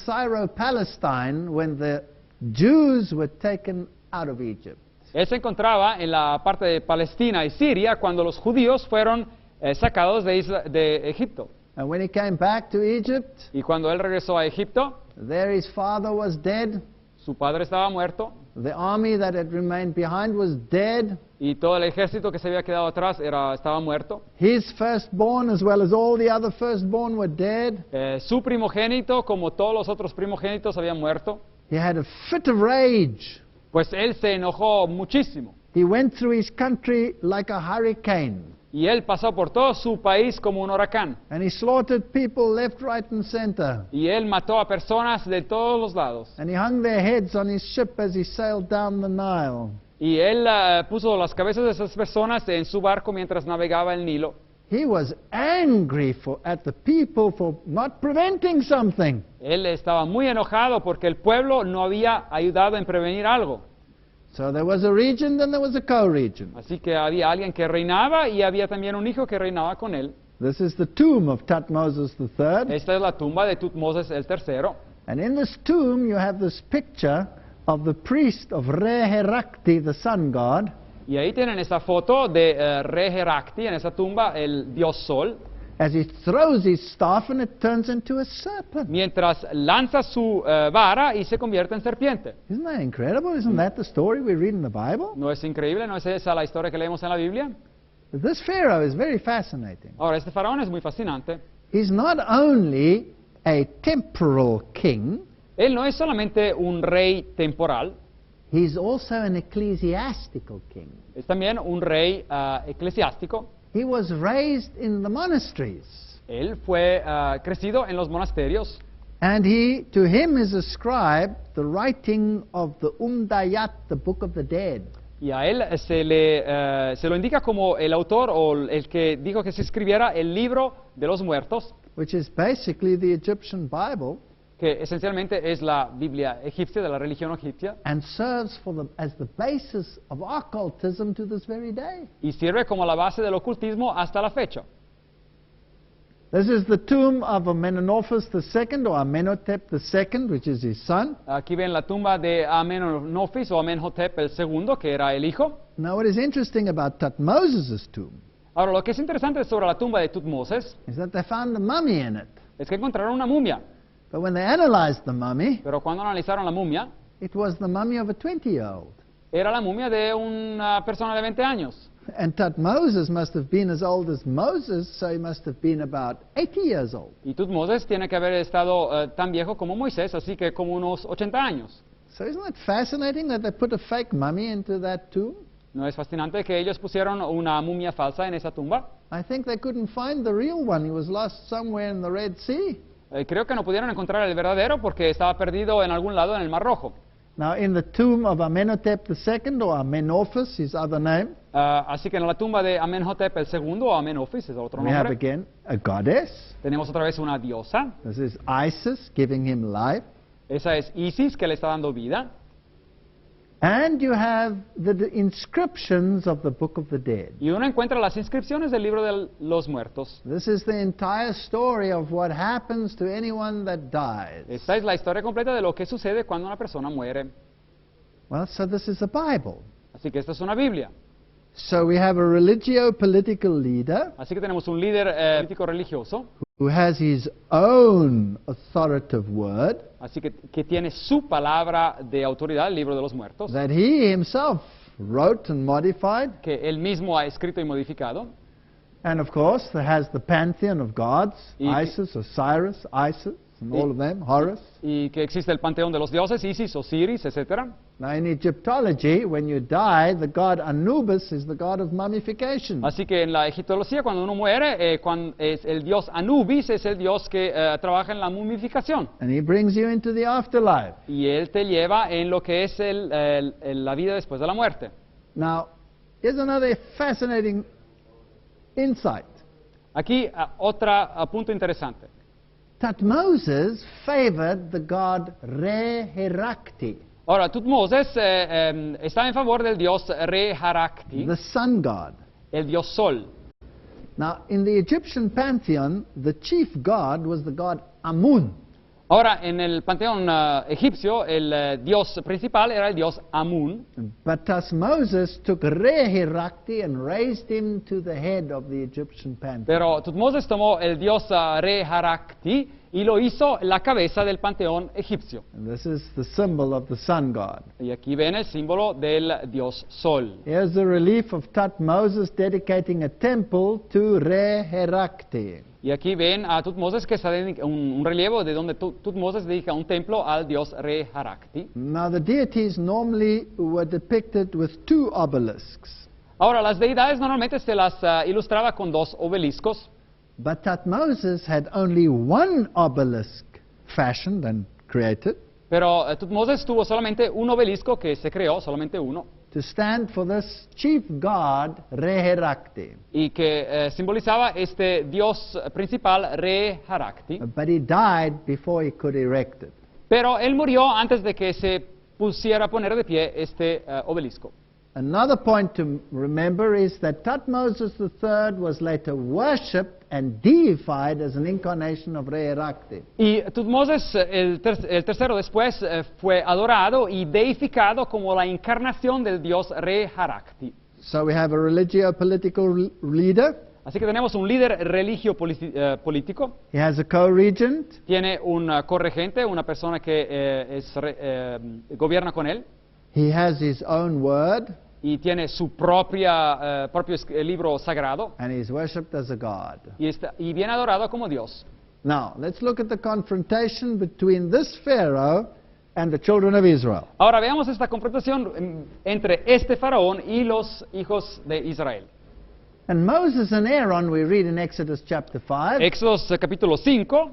Syro-Palestine when the Jews were taken out of Egypt. Él se encontraba en la parte de Palestina y Siria cuando los judíos fueron sacados de Egipto. And when he came back to Egypt, Y cuando él regresó a Egipto, there his father was dead, su padre estaba muerto the army that had remained behind was dead, y todo el ejército que se había quedado atrás estaba muerto. his firstborn as well as all the other firstborn were dead. Su primogénito, como todos los otros primogénitos, habían muerto. He had a fit of rage. Pues él se enojó muchísimo. He went through his country like a hurricane. Y él pasó por todo su país como un huracán. And he slaughtered people left, right, and center. Y él mató a personas de todos los lados. And he hung their heads on his ship as he sailed down the Nile. Y él puso las cabezas de esas personas en su barco mientras navegaba el Nilo. He was angry at the people for not preventing something. Él estaba muy enojado porque el pueblo no había ayudado en prevenir algo. So there was a regent and there was a co-regent. Así que había alguien que reinaba y había también un hijo que reinaba con él. This is the tomb of Thutmose III. Esta es la tumba de Tutmosis el tercero. And in this tomb you have this picture of the priest of Re-Herakti, the sun god. Y ahí tienen esa foto de Re-Herakti en esa tumba, el dios sol, As he throws his staff and it turns into a serpent. mientras lanza su vara y se convierte en serpiente. Isn't that incredible? Isn't that the story we read in the Bible? ¿No es increíble? ¿No es esa la historia que leemos en la Biblia? This Pharaoh is very fascinating. Ahora, este faraón es muy fascinante. He's not only a temporal king, Él no es solamente un rey temporal, he's also an ecclesiastical king. es también un rey eclesiástico. He was raised in the monasteries, Él fue crecido en los monasterios and to him is ascribed the writing of the Umdayat, the Book of the Dead. y a él se lo indica como el autor o el que dijo que se escribiera el libro de los muertos, Which is basically the Egyptian Bible, que esencialmente es la Biblia egipcia, de la religión egipcia, and serves as the basis of occultism to this very day. y sirve como la base del ocultismo hasta la fecha. This is the tomb of Amenhotep II, or Amenhotep II, which is his son. Aquí ven la tumba de Amenofis o Amenhotep el segundo, que era el hijo. Now, what is interesting about Thutmose's tomb Ahora, lo que es interesante sobre la tumba de Tutmosis is that they found a mummy in it. es que encontraron una mumia, But when they analyzed the mummy, pero cuando analizaron la mumia, it was the mummy of a 20-year-old. era la mumia de una persona de 20 años. And Thutmose must have been as old as Moses, so he must have been about 80 years old. Y Tutmosis tiene que haber estado tan viejo como Moisés, así que como unos 80 años. So isn't that fascinating that they put a fake mummy into that tomb? ¿No es fascinante que ellos pusieron una mumia falsa en esa tumba? I think they couldn't find the real one. He was lost somewhere in the Red Sea. Creo que no pudieron encontrar el verdadero porque estaba perdido en algún lado en el Mar Rojo. Now, in the tomb of Amenhotep II, or Amenophis, his other name, Así que en la tumba de Amenhotep II, o Amenophis es otro we have nombre, again a goddess. tenemos otra vez una diosa. This is Isis giving him life. Esa es Isis, que le está dando vida. And you have the inscriptions of the Book of the Dead. Y uno encuentra las inscripciones del libro de los muertos. This is the entire story of what happens to anyone that dies. Esta es la historia completa de lo que sucede cuando una persona muere. Well, so this is a Bible. Así que esta es una Biblia. So we have a religio-political leader Así que tenemos un líder político religioso, who has his own authoritative word así que tiene su palabra de autoridad, el libro de los muertos, that he himself wrote and modified. que él mismo ha escrito y modificado. And of course, there has the pantheon of gods, Y- Isis, Osiris, Isis, and all of them, Horus. Y que existe el panteón de los dioses, Isis, Osiris, etc. Now, in Egyptology, when you die, the god Anubis is the god of mummification. Así que en la egiptología, cuando uno muere, es el dios Anubis es el dios que trabaja en la mumificación. And he brings you into the afterlife. Y él te lleva en lo que es la vida después de la muerte. Now, here's another fascinating insight. Aquí otro punto interesante. Tutmosis favored the god Re-Herakti, Ahora, Tutmosis está en favor del dios Re-Harakti, the sun god. el dios Sol. Now, in the Egyptian pantheon, the chief god was the god Amun. Ahora, en el panteón egipcio, el dios principal era el dios Amun, But Tutmosis took Re-Herakti and raised him to the head of the Egyptian pantheon. pero Tutmosis tomó el dios Re-Harakti y lo hizo la cabeza del panteón egipcio. And this is the symbol of the sun god. Y aquí ven el símbolo del dios Sol. Here's the relief of Tutmosis dedicating a temple to Re-Herakti. Y aquí ven a Tutmosis que está un relieve de donde Tutmosis dedica un templo al dios Re-Harakti. Now, the deities normally were depicted with two obelisks. Ahora, las deidades normalmente se las ilustraba con dos obeliscos, But Tutmosis had only one obelisk fashioned and created pero Tutmosis tuvo solamente un obelisco que se creó, solamente uno, to stand for this chief god, Re-Herakti. y que simbolizaba este dios principal, Re-Harakti. But he died before he could erect it. Pero él murió antes de que se pusiera a poner de pie este obelisco. Another point to remember is that Tutmosis III was later worshipped and deified as an incarnation of Re-Herakti. Y Tutmosis, el tercero después, fue adorado y deificado como la encarnación del dios Re-Harakti. So we have a religio-political leader. Así que tenemos un líder político, He has a co-regent. tiene un corregente, una persona que gobierna con él, He has his own word, y tiene su propio libro sagrado, and he's worshipped as a god. y viene adorado como Dios. Now, let's look at the confrontation between this Pharaoh and the children of Israel. Ahora veamos esta confrontación entre este faraón y los hijos de Israel. And Moses and Aaron, we read in Exodus chapter 5, Éxodos capítulo 5,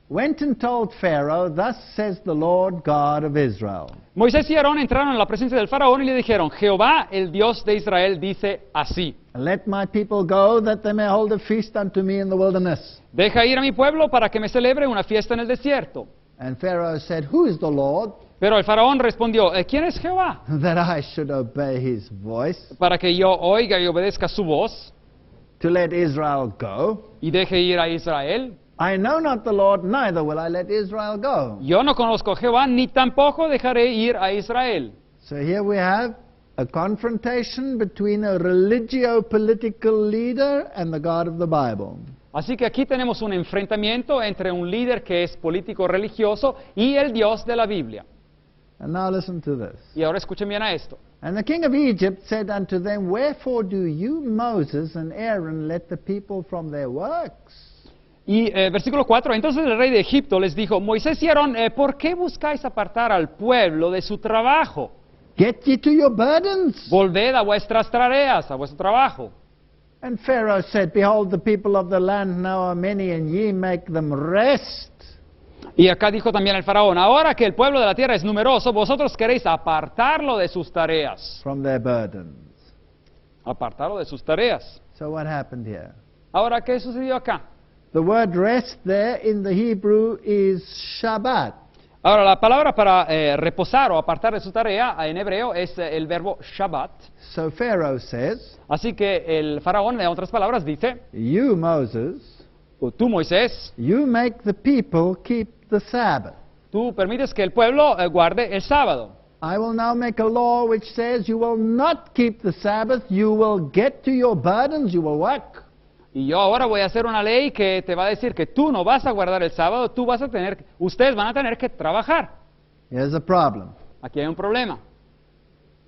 went and told Pharaoh, "Thus says the Lord God of Israel." Moisés y Aarón entraron en la presencia del faraón y le dijeron, Jehová, el Dios de Israel, dice así, Let my people go, that they may hold a feast unto me in the wilderness. deja ir a mi pueblo para que me celebre una fiesta en el desierto. And Pharaoh said, Who is the Lord, Pero el faraón respondió, ¿quién es Jehová? that I should obey his voice, Para que yo oiga y obedezca su voz to let Israel go? y deje ir a Israel. I know not the Lord, neither will I let Israel go. Yo no conozco a Jehová, ni tampoco dejaré ir a Israel. So here we have a confrontation between a religio-political leader and the God of the Bible. Así que aquí tenemos un enfrentamiento entre un líder que es político religioso y el Dios de la Biblia. And now listen to this. Y ahora escuchen bien a esto. And the king of Egypt said unto them, Wherefore do you, Moses and Aaron, let the people from their works? Y versículo 4, entonces el rey de Egipto les dijo, Moisés y Aarón, ¿por qué buscáis apartar al pueblo de su trabajo? Get ye to your burdens. Volved a vuestras tareas, a vuestro trabajo. And Pharaoh said, Behold, the people of the land now are many, and ye make them rest. Y acá dijo también el faraón, ahora que el pueblo de la tierra es numeroso, vosotros queréis apartarlo de sus tareas. From their burdens. Apartarlo de sus tareas. So what happened here? Ahora, ¿qué sucedió acá? The word rest there in the Hebrew is Shabbat. Ahora, la palabra para reposar o apartar de su tarea en hebreo es el verbo Shabbat. So Pharaoh says, Así que el faraón, en otras palabras, dice, You, Moses, o tú, Moisés, you make the people keep the Sabbath. tú permites que el pueblo guarde el sábado. I will now make a law which says you will not keep the Sabbath, you will get to your burdens, you will work. Y yo ahora voy a hacer una ley que te va a decir que tú no vas a guardar el sábado, ustedes van a tener que trabajar. Here's a problem. Aquí hay un problema.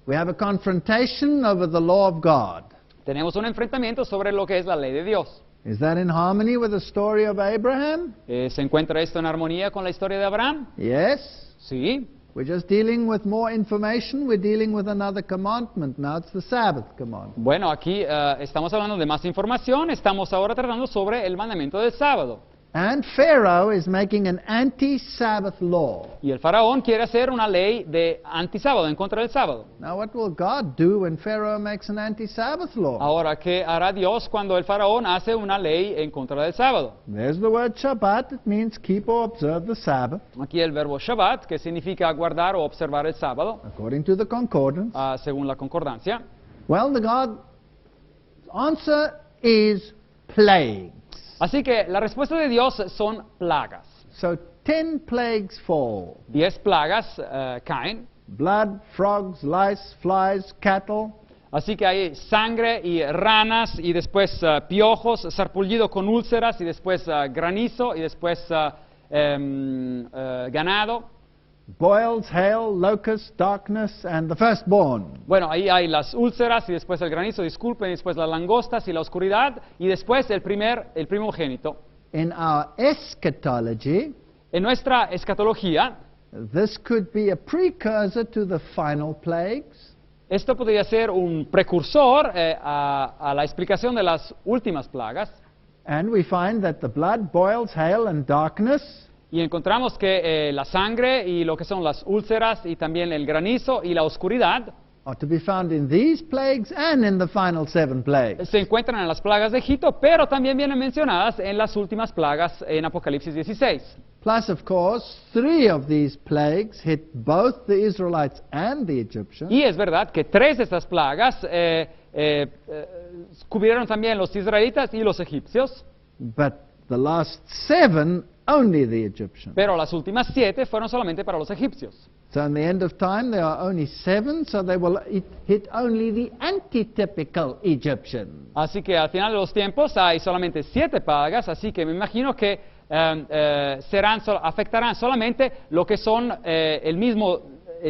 We have a confrontation over the law of God. Tenemos un enfrentamiento sobre lo que es la ley de Dios. Is that in harmony with the story of Abraham? ¿Se encuentra esto en armonía con la historia de Abraham? Yes. Sí. We're just dealing with more information. We're dealing with another commandment. Now it's the Sabbath commandment. Bueno, aquí estamos hablando de más información, estamos ahora tratando sobre el mandamiento del sábado. And Pharaoh is making an anti-Sabbath law. Y el faraón quiere hacer una ley de antisábado, en contra del sábado. Now what will God do when Pharaoh makes an anti-Sabbath law? Ahora, ¿qué hará Dios cuando el faraón hace una ley en contra del sábado? There's the word Shabbat. It means keep or observe the Sabbath, Aquí el verbo Shabbat, que significa guardar o observar el sábado, according to the concordance. según la concordancia. Well, the God's answer is plague. Así que la respuesta de Dios son plagas. So 10 plagues fall. 10 plagas caen. Blood, frogs, lice, flies, cattle. Así que hay sangre y ranas, y después piojos, sarpullido con úlceras, y después granizo, y después ganado. Boils, hail, locusts, darkness, and the firstborn. Bueno, ahí hay las úlceras, y después el granizo, disculpen, y después las langostas y la oscuridad, y después el primogénito. In our eschatology, En nuestra escatología, this could be a precursor to the final plagues. esto podría ser un precursor a la explicación de las últimas plagas. And we find that the blood, boils, hail, and darkness Y encontramos que la sangre y lo que son las úlceras y también el granizo y la oscuridad are to be found in these plagues and in the final 7 plagues. se encuentran en las plagas de Egipto, pero también vienen mencionadas en las últimas plagas en Apocalipsis 16. Plus, of course, 3 of these plagues hit both the Israelites and the Egyptians. Y es verdad que 3 de estas plagas cubrieron también los israelitas y los egipcios, But the last 7, only the Egyptians. pero las últimas 7 fueron solamente para los egipcios. So in the end of time, there are only 7, so they will hit only the antitypical Egyptians. Así que al final de los tiempos hay solamente 7 plagas, así que me imagino que afectarán solamente lo que son el mismo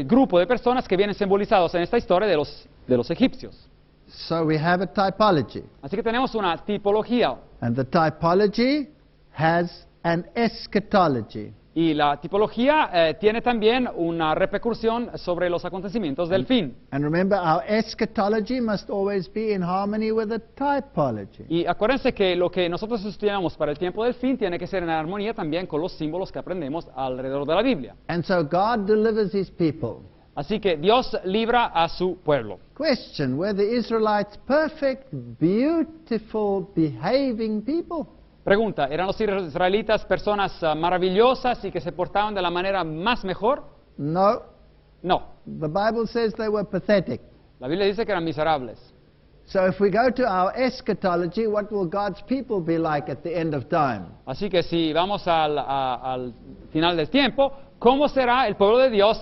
grupo de personas que vienen simbolizados en esta historia de los egipcios. So we have a typology. Así que tenemos una tipología, And the typology has an eschatology. y la tipología tiene también una repercusión sobre los acontecimientos del fin. And remember, our eschatology must always be in harmony with the typology. Y acuérdense que lo que nosotros estudiamos para el tiempo del fin tiene que ser en armonía también con los símbolos que aprendemos alrededor de la Biblia. And so God delivers his people. Así que Dios libra a su pueblo. Question, were the Israelites perfect, beautiful, behaving people? Pregunta, ¿eran los israelitas personas maravillosas y que se portaban de la manera más mejor? No. No, The Bible says they were pathetic. la Biblia dice que eran miserables. So if we go to our eschatology, what will God's people be like at the end of time? Así que si vamos al final del tiempo, ¿cómo será el pueblo de Dios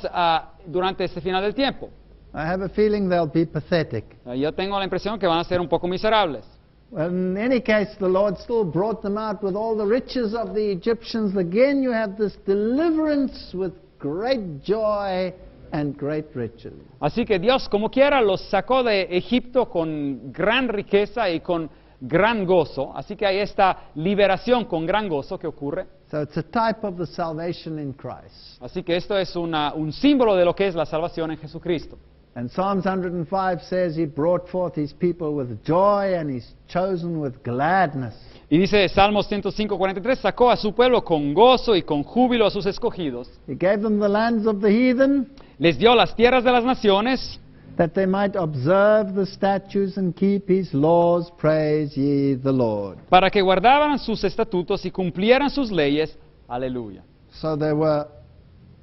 durante este final del tiempo? I have a feeling they'll be pathetic. Yo tengo la impresión que van a ser un poco miserables. Well, in any case, the Lord still brought them out with all the riches of the Egyptians. Again, you have this deliverance with great joy and great riches. Así que Dios, como quiera, los sacó de Egipto con gran riqueza y con gran gozo. Así que hay esta liberación con gran gozo que ocurre. So it's a type of the salvation in Christ. Así que esto es un símbolo de lo que es la salvación en Jesucristo. And Psalms 105 says he brought forth his people with joy and he's chosen with gladness. Y dice Salmos 105:43, sacó a su pueblo con gozo y con júbilo a sus escogidos. He gave them the lands of the heathen, Les dio las tierras de las naciones, that they might observe the statutes and keep his laws. Praise ye the Lord. para que guardaran sus estatutos y cumplieran sus leyes. Aleluya. So there were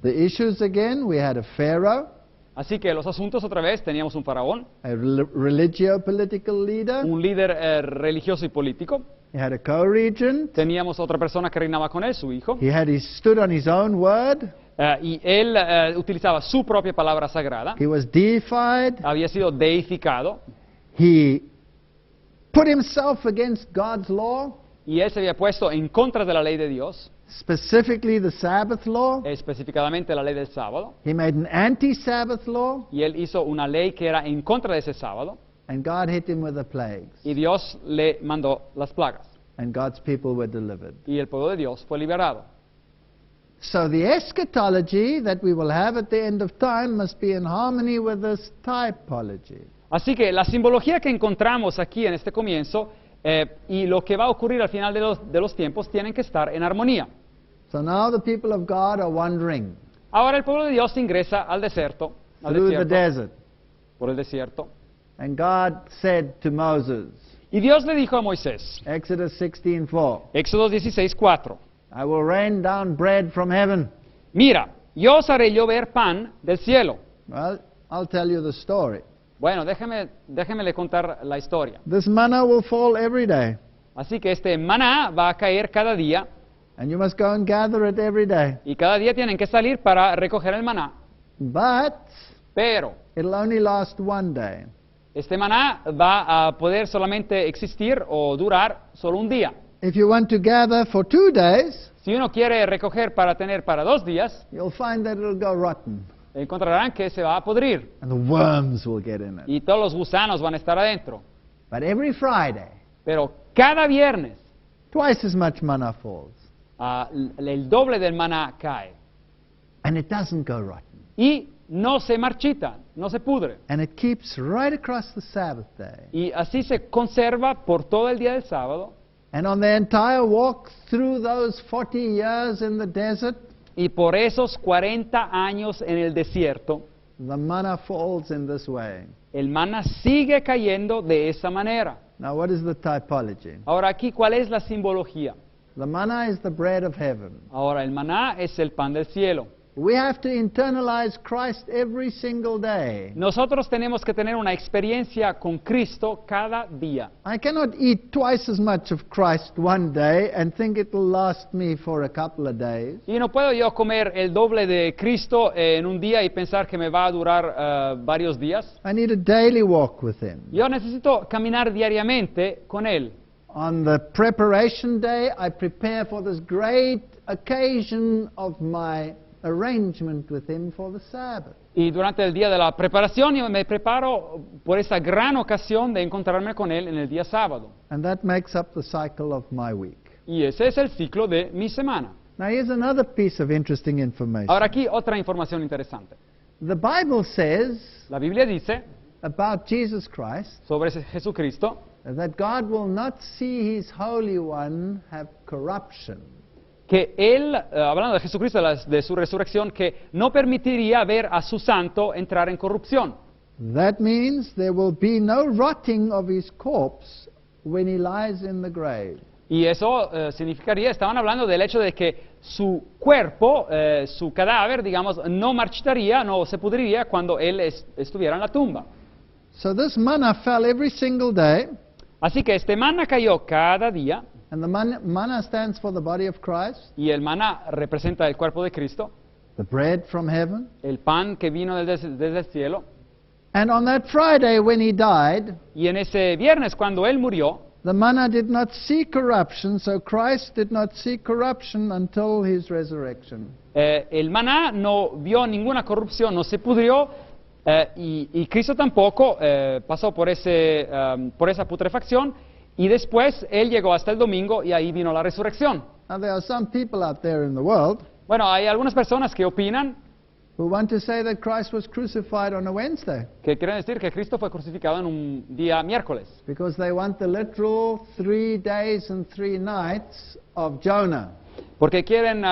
the issues again. We had a Pharaoh, Así que los asuntos otra vez, teníamos un faraón, a religio-political leader. un líder religioso y político, He had a co-regent. teníamos otra persona que reinaba con él, su hijo, Stood on his own word. y él utilizaba su propia palabra sagrada, He was deified. había sido deificado, He put himself against God's law, y él se había puesto en contra de la ley de Dios, specifically the Sabbath law. específicamente la ley del sábado, He made an anti-Sabbath law, y él hizo una ley que era en contra de ese sábado, and God hit him with the plagues, y Dios le mandó las plagas, and God's people were delivered. y el pueblo de Dios fue liberado. So the eschatology that we will have at the end of time must be in harmony with this typology. Así que la simbología que encontramos aquí en este comienzo y lo que va a ocurrir al final de los tiempos tienen que estar en armonía. So now the people of God are wandering Ahora el pueblo de Dios ingresa al desierto, through the desert, por el desierto, and God said to Moses, y Dios le dijo a Moisés, Exodus 16:4, Éxodo 16:4, I will rain down bread from heaven. mira, yo os haré llover pan del cielo. Well, I'll tell you the story. Bueno, déjeme contar la historia. This manna will fall every day, Así que este maná va a caer cada día, and you must go and gather it every day. y cada día tienen que salir para recoger el maná. But Pero it'll only last one day. este maná va a poder solamente existir o durar solo un día. If you want to gather for 2 days, Si uno quiere recoger para tener para 2 días, you'll find that it'll go rotten, encontrarán que se va a podrir and the worms will get in it. y todos los gusanos van a estar adentro. But every Friday, Pero cada viernes twice as much manna falls, el doble del maná cae and it doesn't go rotten. y no se marchita, no se pudre. And it keeps right across the Sabbath day. Y así se conserva por todo el día del sábado. And on the entire walk through those 40 years in the desert, Y por esos 40 años en el desierto, the manna falls in this way. el maná sigue cayendo de esa manera. Now, what is the typology? Ahora aquí, ¿cuál es la simbología? The manna is the bread of heaven. Ahora, el maná es el pan del cielo. We have to internalize Christ every single day. Nosotros tenemos que tener una experiencia con Cristo cada día. I cannot eat twice as much of Christ one day and think it will last me for a couple of days. Y no puedo yo comer el doble de Cristo en un día y pensar que me va a durar varios días. I need a daily walk with Him. Yo necesito caminar diariamente con Él. On the preparation day, I prepare for this great occasion of my arrangement with Him for the Sabbath. Y durante el día de la preparación yo me preparo por esa gran ocasión de encontrarme con Él en el día sábado. And that makes up the cycle of my week. Y ese es el ciclo de mi semana. Now here's another piece of interesting information. Ahora aquí otra información interesante. The Bible says La Biblia dice about Jesus Christ sobre Jesucristo that God will not see His Holy One have corruption. que Él, hablando de Jesucristo, de su resurrección, que no permitiría ver a su santo entrar en corrupción. That means there will be no rotting of His corpse when He lies in the grave. Y eso significaría, estaban hablando del hecho de que su cuerpo, su cadáver, digamos, no marchitaría, no se pudriría cuando Él estuviera en la tumba. So this manna fell every single day, Así que este maná cayó cada día, and the manna stands for the body of Christ, y el maná representa el cuerpo de Cristo, the bread from heaven. el pan que vino desde el cielo. And on that Friday when He died, Y en ese viernes, cuando Él murió, the manna did not see corruption, so Christ did not see corruption until His resurrection. el maná no vio ninguna corrupción, no se pudrió, y Cristo tampoco pasó por esa putrefacción, y después Él llegó hasta el domingo y ahí vino la resurrección. Now there are some people out there in the world Bueno, hay algunas personas que opinan who want to say that Christ was crucified on a Wednesday, que quieren decir que Cristo fue crucificado en un día miércoles, because they want the literal 3 days and 3 nights of Jonah. porque quieren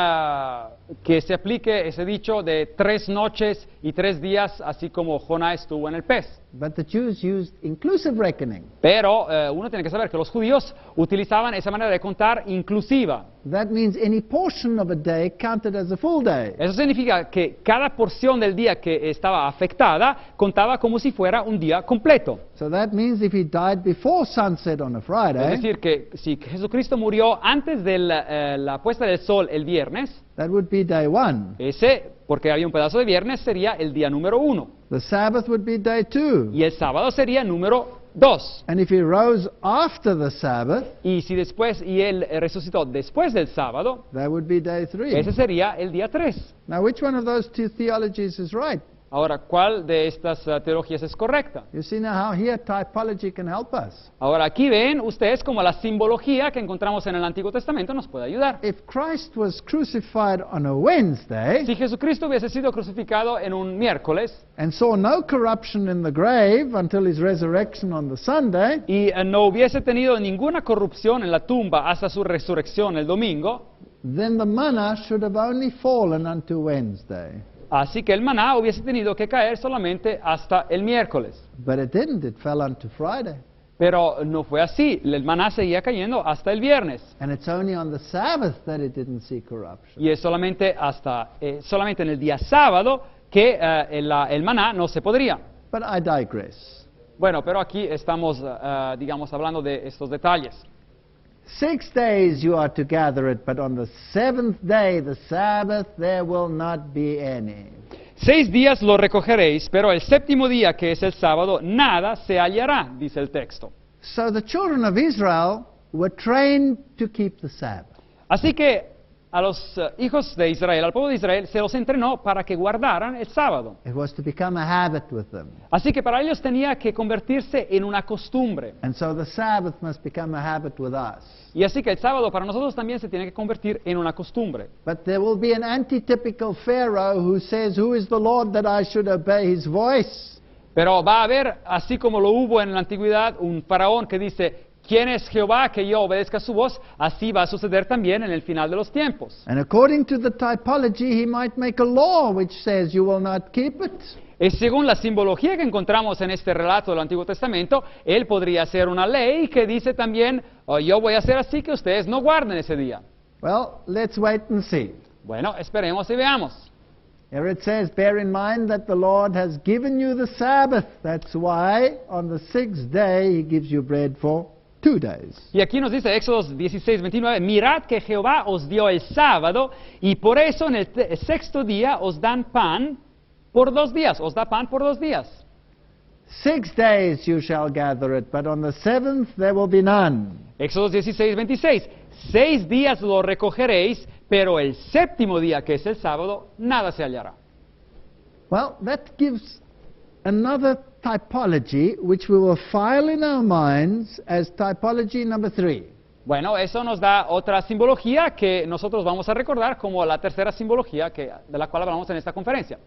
que se aplique ese dicho de 3 noches y 3 días, así como Jonás estuvo en el pez. But the Jews used inclusive reckoning. Pero uno tiene que saber que los judíos utilizaban esa manera de contar inclusiva. That means any portion of a day counted as a full day. Eso significa que cada porción del día que estaba afectada contaba como si fuera un día completo. So that means if he died before sunset on a Es Friday, decir, que si Jesucristo murió antes de la puesta del sol el viernes, that would be day 1. porque había un pedazo de viernes, sería el día número 1. The Sabbath would be day 2. Y el sábado sería número 2. And if he rose after the Sabbath, Y él resucitó después del sábado, that would be day 3. ese sería el día 3. Now, which one of those two theologies is right? Ahora, ¿cuál de estas teologías es correcta? You see now how here typology can help us. Ahora, aquí ven ustedes como la simbología que encontramos en el Antiguo Testamento nos puede ayudar. If Christ was crucified on a Wednesday Si Jesucristo hubiese sido crucificado en un miércoles and saw no corruption in the grave until his resurrection on the Sunday, y no hubiese tenido ninguna corrupción en la tumba hasta su resurrección el domingo, then the manna should have only fallen unto Wednesday. así que el maná hubiese tenido que caer solamente hasta el miércoles. But it didn't, it fell unto Friday. Pero no fue así, el maná seguía cayendo hasta el viernes. And it's only on the Sabbath that it didn't see corruption. Y es solamente en el día sábado que el maná no se podría. But I digress. Bueno, pero aquí estamos, digamos, hablando de estos detalles. 6 days you are to gather it, but on the 7th day, the Sabbath, there will not be any. 6 días lo recogeréis, pero el séptimo día, que es el sábado, nada se hallará, dice el texto. So the children of Israel were trained to keep the Sabbath. Así que a los hijos de Israel, al pueblo de Israel, se los entrenó para que guardaran el sábado. It was to become a habit with them. Así que para ellos tenía que convertirse en una costumbre. And so the Sabbath must become a habit with us. Y así que el sábado para nosotros también se tiene que convertir en una costumbre. But there will be an antitypical Pharaoh who says, "Who is the Lord that I should obey his voice?" Pero va a haber, así como lo hubo en la antigüedad, un faraón que dice, ¿quién es Jehová que yo obedezca su voz? Así va a suceder también en el final de los tiempos. And according to the typology, he might make a law which says you will not keep it. Es según la simbología que encontramos en este relato del Antiguo Testamento, él podría hacer una ley que dice también, oh, yo voy a hacer así que ustedes no guarden ese día. Well, let's wait and see. Bueno, esperemos y veamos. Here it says, bear in mind that the Lord has given you the Sabbath. That's why on the 6th day he gives you bread for 2 days. Y aquí nos dice Éxodo 16:29, mirad que Jehová os dio el sábado y por eso en el sexto día os dan pan por 2 días, os da pan por 2 días. 6 days you shall gather it, but on the 7th there will be none. Éxodo 16:26, 6 días lo recogeréis, pero el séptimo día, que es el sábado, nada se hallará. Well, that gives another typology which we will file in our minds as typology number 3. Bueno, eso nos da otra simbología que nosotros vamos a recordar como la tercera simbología de la cual hablamos en esta conferencia.